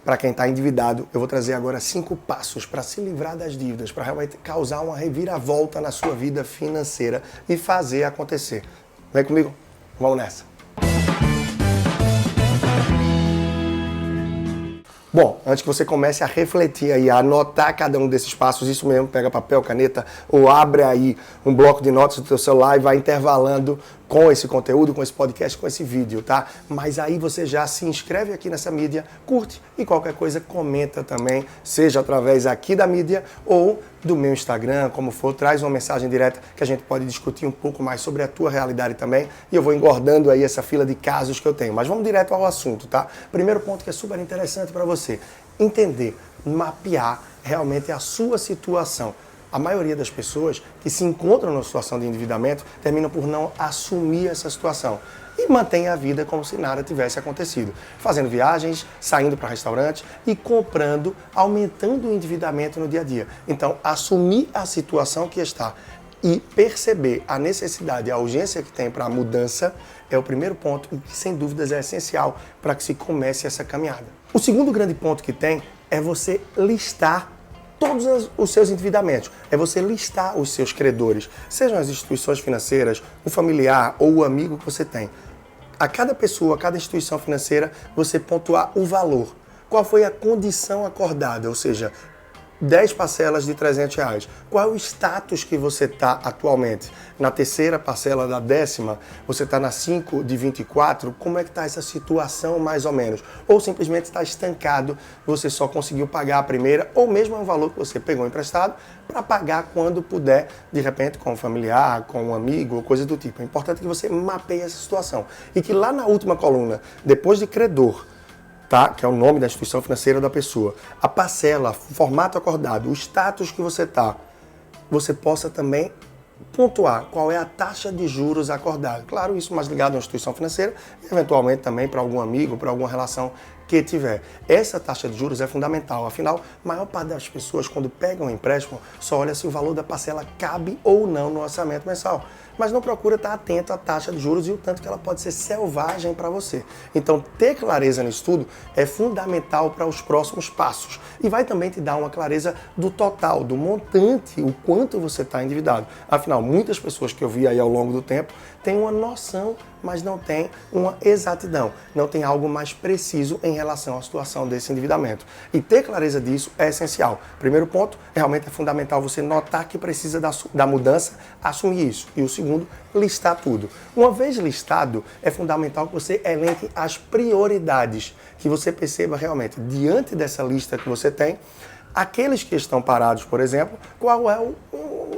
para quem está endividado, eu vou trazer agora 5 passos para se livrar das dívidas, para realmente causar uma reviravolta na sua vida financeira e fazer acontecer. Vem comigo? Vamos nessa. Bom, antes que você comece a refletir aí, a anotar cada um desses passos, isso mesmo, pega papel, caneta ou abre aí um bloco de notas do teu celular e vai intervalando com esse conteúdo, com esse podcast, com esse vídeo, tá? Mas aí você já se inscreve aqui nessa mídia, curte e qualquer coisa comenta também, seja através aqui da mídia ou do meu Instagram, como for, traz uma mensagem direta que a gente pode discutir um pouco mais sobre a tua realidade também e eu vou engordando aí essa fila de casos que eu tenho. Mas vamos direto ao assunto, tá? Primeiro ponto que é super interessante para você, entender, mapear realmente a sua situação. A maioria das pessoas que se encontram numa situação de endividamento terminam por não assumir essa situação e mantém a vida como se nada tivesse acontecido. Fazendo viagens, saindo para restaurantes e comprando, aumentando o endividamento no dia a dia. Então, assumir a situação que está e perceber a necessidade, a urgência que tem para a mudança é o primeiro ponto e que, sem dúvidas, é essencial para que se comece essa caminhada. O segundo grande ponto que tem é você listar todos os seus endividamentos. É você listar os seus credores, sejam as instituições financeiras, o familiar ou o amigo que você tem. A cada pessoa, a cada instituição financeira, você pontuar o valor. Qual foi a condição acordada, ou seja, 10 parcelas de R$300. Qual é o status que você está atualmente? Na terceira parcela da 10ª, você está na 5 de 24? Como é que está essa situação mais ou menos? Ou simplesmente está estancado, você só conseguiu pagar a primeira, ou mesmo é um valor que você pegou emprestado para pagar quando puder, de repente com um familiar, com um amigo, ou coisa do tipo. É importante que você mapeie essa situação. E que lá na última coluna, depois de credor, tá? Que é o nome da instituição financeira da pessoa, a parcela, o formato acordado, o status que você está, você possa também pontuar qual é a taxa de juros acordada. Claro, isso mais ligado à instituição financeira e eventualmente também para algum amigo, para alguma relação que tiver. Essa taxa de juros é fundamental, afinal, a maior parte das pessoas quando pegam um empréstimo só olha se o valor da parcela cabe ou não no orçamento mensal, mas não procura estar atento à taxa de juros e o tanto que ela pode ser selvagem para você. Então, ter clareza nisso tudo é fundamental para os próximos passos e vai também te dar uma clareza do total, do montante, o quanto você está endividado. Afinal, muitas pessoas que eu vi aí ao longo do tempo têm uma noção, mas não tem uma exatidão, não tem algo mais preciso em relação à situação desse endividamento. E ter clareza disso é essencial. Primeiro ponto, realmente é fundamental você notar que precisa da mudança, assumir isso. E o segundo, listar tudo. Uma vez listado, é fundamental que você elenque as prioridades, que você perceba realmente, diante dessa lista que você tem, aqueles que estão parados, por exemplo, qual é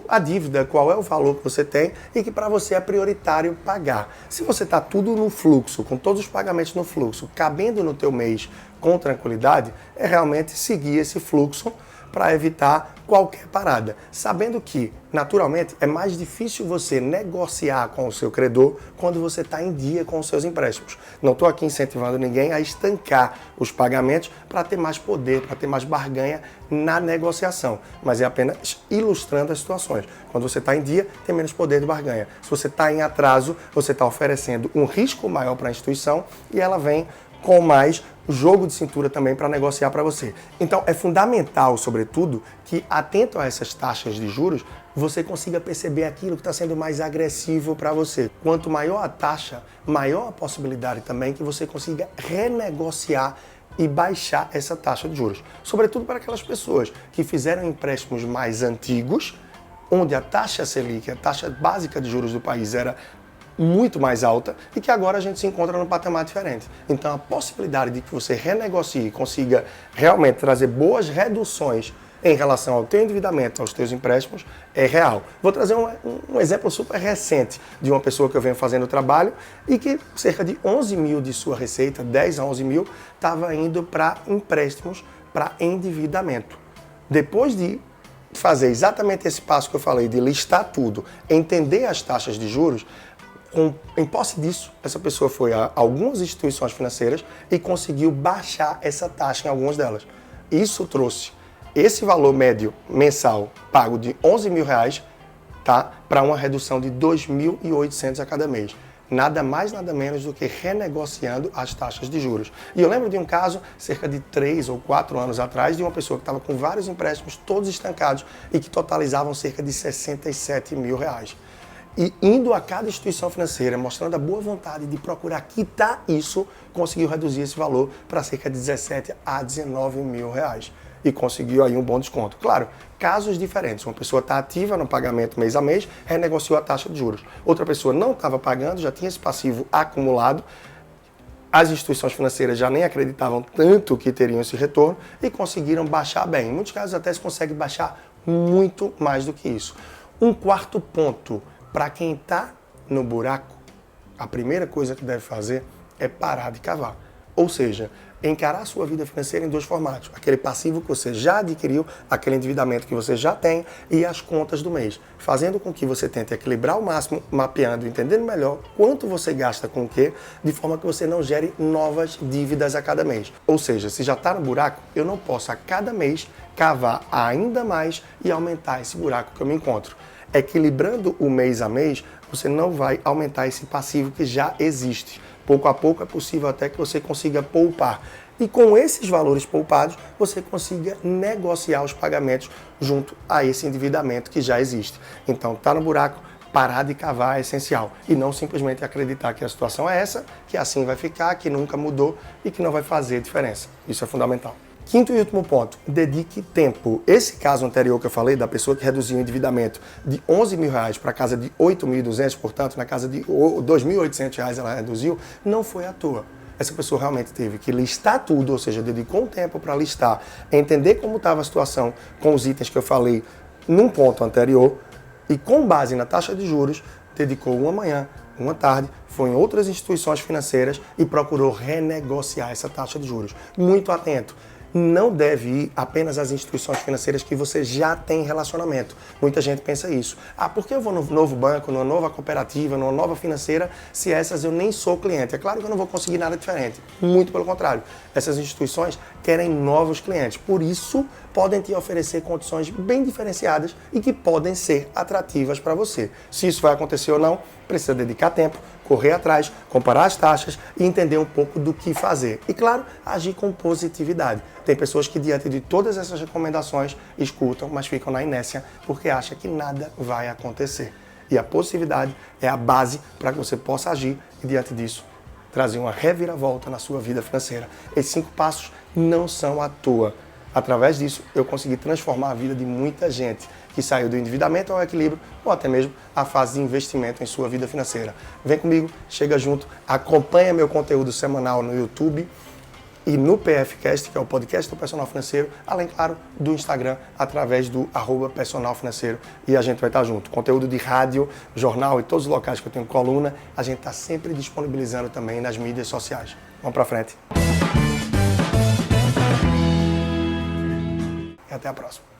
a dívida, qual é o valor que você tem e que para você é prioritário pagar. Se você está tudo no fluxo, com todos os pagamentos no fluxo, cabendo no teu mês com tranquilidade, é realmente seguir esse fluxo para evitar qualquer parada. Sabendo que, naturalmente, é mais difícil você negociar com o seu credor quando você está em dia com os seus empréstimos. Não estou aqui incentivando ninguém a estancar os pagamentos para ter mais poder, para ter mais barganha na negociação, mas é apenas ilustrando as situações. Quando você está em dia, tem menos poder de barganha. Se você está em atraso, você está oferecendo um risco maior para a instituição e ela vem com mais jogo de cintura também para negociar para você. Então é fundamental, sobretudo, que atento a essas taxas de juros, você consiga perceber aquilo que está sendo mais agressivo para você. Quanto maior a taxa, maior a possibilidade também que você consiga renegociar e baixar essa taxa de juros. Sobretudo para aquelas pessoas que fizeram empréstimos mais antigos, onde a taxa Selic, a taxa básica de juros do país era muito mais alta e que agora a gente se encontra num patamar diferente. Então a possibilidade de que você renegocie e consiga realmente trazer boas reduções em relação ao teu endividamento, aos teus empréstimos, é real. Vou trazer um exemplo super recente de uma pessoa que eu venho fazendo trabalho e que cerca de 11 mil de sua receita, 10 a 11 mil, estava indo para empréstimos, para endividamento. Depois de fazer exatamente esse passo que eu falei, de listar tudo, entender as taxas de juros, em posse disso, essa pessoa foi a algumas instituições financeiras e conseguiu baixar essa taxa em algumas delas. Isso trouxe esse valor médio mensal pago de R$11 mil, tá, para uma redução de R$2.800 a cada mês. Nada mais, nada menos do que renegociando as taxas de juros. E eu lembro de um caso, cerca de 3 ou 4 anos atrás, de uma pessoa que estava com vários empréstimos, todos estancados, e que totalizavam cerca de 67 mil reais. E indo a cada instituição financeira, mostrando a boa vontade de procurar quitar isso, conseguiu reduzir esse valor para cerca de 17 a 19 mil reais. E conseguiu aí um bom desconto. Claro, casos diferentes. Uma pessoa está ativa no pagamento mês a mês, renegociou a taxa de juros. Outra pessoa não estava pagando, já tinha esse passivo acumulado. As instituições financeiras já nem acreditavam tanto que teriam esse retorno e conseguiram baixar bem. Em muitos casos até se consegue baixar muito mais do que isso. Um quarto ponto, para quem está no buraco, a primeira coisa que deve fazer é parar de cavar. Ou seja, encarar a sua vida financeira em dois formatos. Aquele passivo que você já adquiriu, aquele endividamento que você já tem e as contas do mês. Fazendo com que você tente equilibrar ao máximo, mapeando, entendendo melhor quanto você gasta com o quê, de forma que você não gere novas dívidas a cada mês. Ou seja, se já está no buraco, eu não posso a cada mês cavar ainda mais e aumentar esse buraco que eu me encontro. Equilibrando o mês a mês, você não vai aumentar esse passivo que já existe. Pouco a pouco é possível até que você consiga poupar. E com esses valores poupados, você consiga negociar os pagamentos junto a esse endividamento que já existe. Então, tá no buraco, parar de cavar é essencial. E não simplesmente acreditar que a situação é essa, que assim vai ficar, que nunca mudou e que não vai fazer diferença. Isso é fundamental. Quinto e último ponto, dedique tempo. Esse caso anterior que eu falei, da pessoa que reduziu o endividamento de 11 mil reais para casa de 8.200, portanto, na casa de 2.800 reais ela reduziu, não foi à toa. Essa pessoa realmente teve que listar tudo, ou seja, dedicou um tempo para listar, entender como estava a situação com os itens que eu falei num ponto anterior e com base na taxa de juros, dedicou uma manhã, uma tarde, foi em outras instituições financeiras e procurou renegociar essa taxa de juros. Muito atento. Não deve ir apenas às instituições financeiras que você já tem relacionamento. Muita gente pensa isso. Ah, por que eu vou no novo banco, numa nova cooperativa, numa nova financeira, se essas eu nem sou cliente? É claro que eu não vou conseguir nada diferente. Muito pelo contrário. Essas instituições querem novos clientes. Por isso, podem te oferecer condições bem diferenciadas e que podem ser atrativas para você. Se isso vai acontecer ou não, precisa dedicar tempo, correr atrás, comparar as taxas e entender um pouco do que fazer. E, claro, agir com positividade. Tem pessoas que, diante de todas essas recomendações, escutam, mas ficam na inércia porque acham que nada vai acontecer. E a positividade é a base para que você possa agir e, diante disso, trazer uma reviravolta na sua vida financeira. Esses 5 passos não são à toa. Através disso, eu consegui transformar a vida de muita gente que saiu do endividamento ao equilíbrio ou até mesmo a fase de investimento em sua vida financeira. Vem comigo, chega junto, acompanha meu conteúdo semanal no YouTube e no PFcast, que é o podcast do Personal Financeiro, além, claro, do Instagram, através do @personalfinanceiro, e a gente vai estar junto. Conteúdo de rádio, jornal e todos os locais que eu tenho coluna, a gente está sempre disponibilizando também nas mídias sociais. Vamos para frente. E até a próxima.